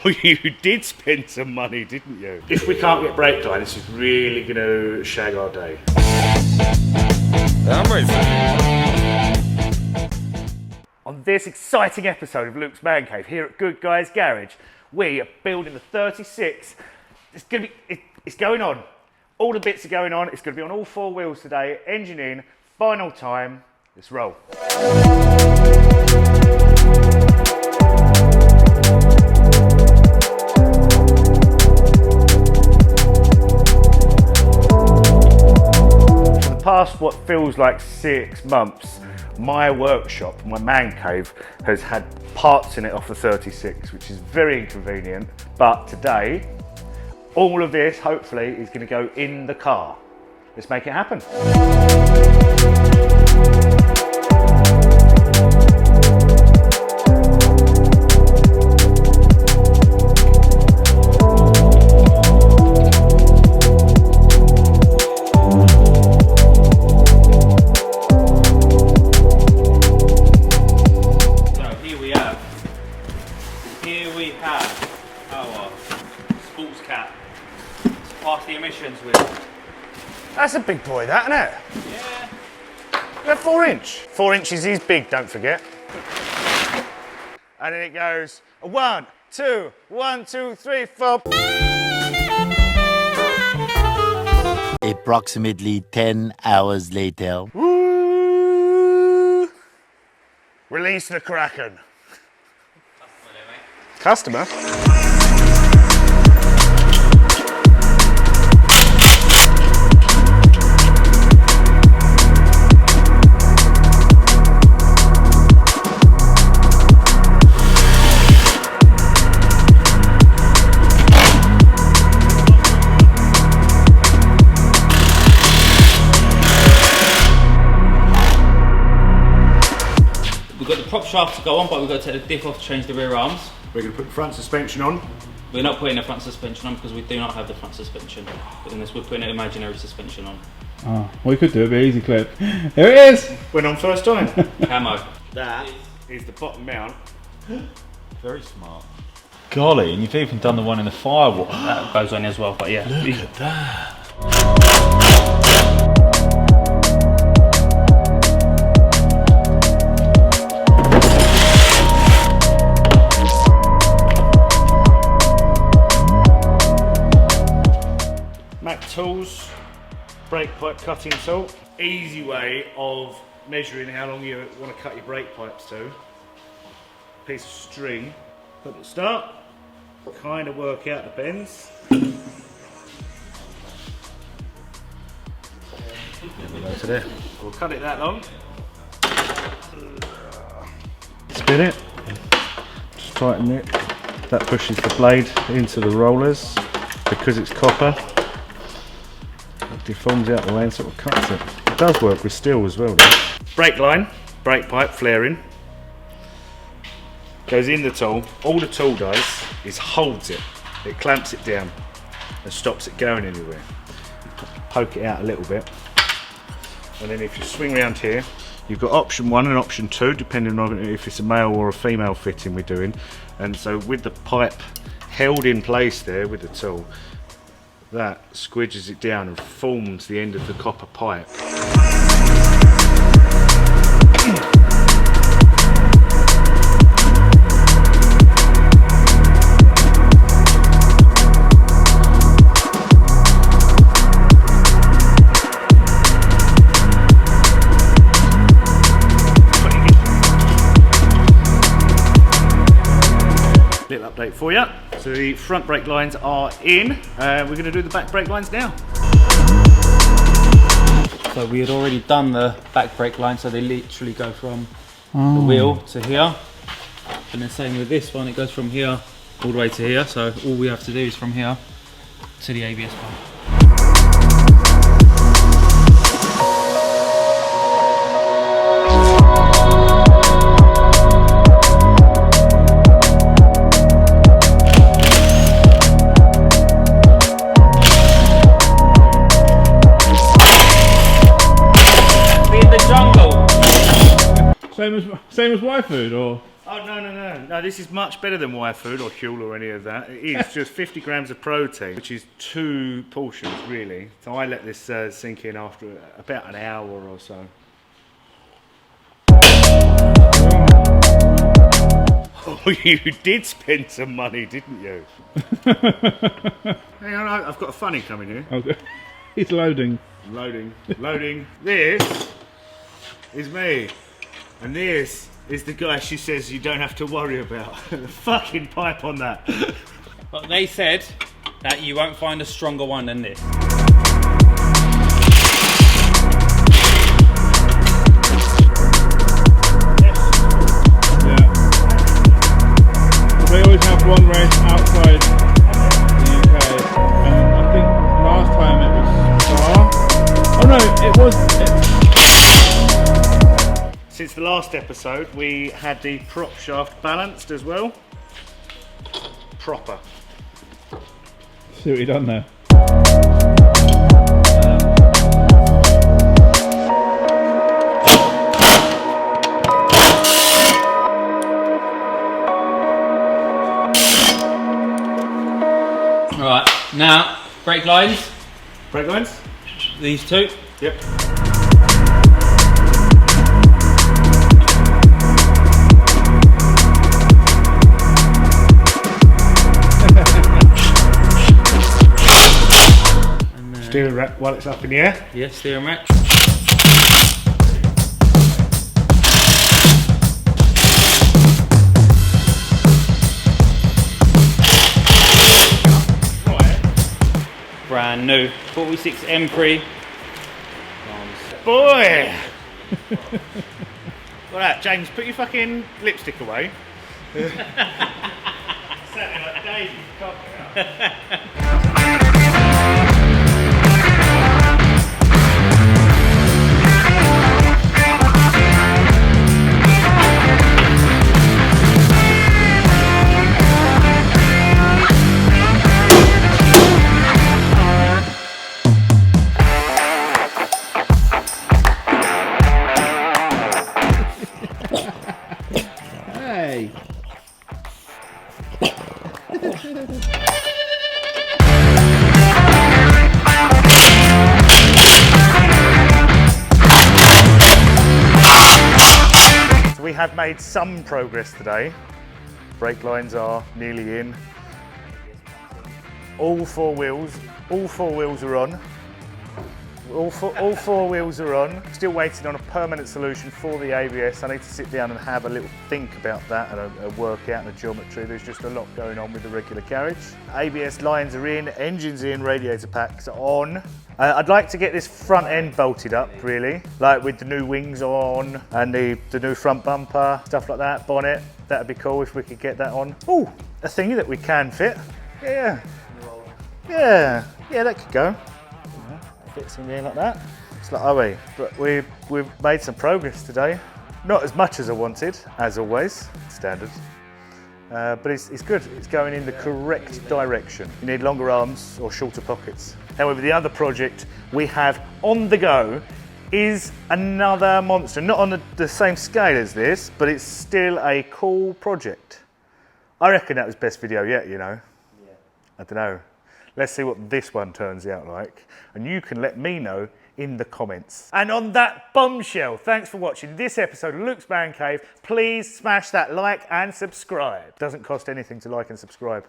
Oh, you did spend some money, didn't you? If we can't get brake line, this is really going to shag our day. I'm ready for it. On this exciting episode of Luke's Man Cave here at Good Guys Garage, we are building the 36. It's going on. All the bits are going on. It's going to be on all four wheels today. Engine in, final time. Let's roll. For the past what feels like 6 months, my workshop, my man cave, has had parts in it off the 36, which is very inconvenient. But today, all of this, hopefully, is going to go in the car. Let's make it happen. That's a big boy, that, isn't it? Yeah. That 4 inch. 4 inches is big, don't forget. And then it goes 1, 2, 1, 2, 3, 4. Approximately 10 hours later. Woo! Release the Kraken. Customer? We've got the prop shaft to go on, but we've got to take the diff off to change the rear arms. We're going to put the front suspension on. We're not putting the front suspension on because we do not have the front suspension. Unless we're putting an imaginary suspension on. Oh, we could do a bit easy clip. There it is! Went on first time. Camo. That is the bottom mount. Very smart. Golly, and you've even done the one in the firewall. That goes on as well, but yeah. Look at that. Tools, brake pipe cutting tool. Easy way of measuring how long you want to cut your brake pipes to. Piece of string, put at the start, kind of work out the bends. To there. We'll cut it that long. Spin it, just tighten it. That pushes the blade into the rollers because it's copper. Deforms out the way and sort of cuts it. It does work with steel as well though. Brake line, brake pipe flaring. Goes in the tool. All the tool does is holds it. It clamps it down and stops it going anywhere. Poke it out a little bit. And then if you swing around here, you've got option 1 and option 2, depending on if it's a male or a female fitting we're doing. And so with the pipe held in place there with the tool, that squidges it down and forms the end of the copper pipe. Little update for you. So the front brake lines are in. We're going to do the back brake lines now. So we had already done the back brake line, so they literally go from the wheel to here. And the same with this one, it goes from here all the way to here. So all we have to do is from here to the ABS pump. Same as Y food, or? Oh no. No, this is much better than Y food or Huel or any of that. It is just 50 grams of protein, which is 2 portions really. So I let this sink in after about an hour or so. Oh, you did spend some money, didn't you? Hang on, I've got a funny coming here. Okay. He's loading. Loading, loading. This is me. And this is the guy she says you don't have to worry about. The fucking pipe on that. But they said that you won't find a stronger one than this. They always have one race outside the UK, and I think last time it was Spa. Oh no, it was. Since the last episode, we had the prop shaft balanced as well. Proper. See what you done there. Alright, now, brake lines. Brake lines? These two. Yep. Steering rack while it's up in the air. Yes, steering rack. Brand new 46 M3. Boy! Well, that, James, put your fucking lipstick away. Sounding like Davey. Hey. So we have made some progress today. Brake lines are nearly in. All four wheels are on. All four wheels are on. Still waiting on a permanent solution for the ABS. I need to sit down and have a little think about that and a workout and a geometry. There's just a lot going on with the regular carriage. ABS lines are in, engines in, radiator packs are on. I'd like to get this front end bolted up really, like with the new wings on and the new front bumper, stuff like that, bonnet. That'd be cool if we could get that on. Oh, a thingy that we can fit. Yeah, that could go. Fits in there like that. It's like, oh, but we've made some progress today. Not as much as I wanted, as always, standard. But it's good. It's going in the correct direction. You need longer arms or shorter pockets. However, the other project we have on the go is another monster. Not on the same scale as this, but it's still a cool project. I reckon that was best video yet, you know. Yeah. I don't know. Let's see what this one turns out like. And you can let me know in the comments. And on that bombshell, thanks for watching this episode of Luke's Man Cave. Please smash that like and subscribe. Doesn't cost anything to like and subscribe.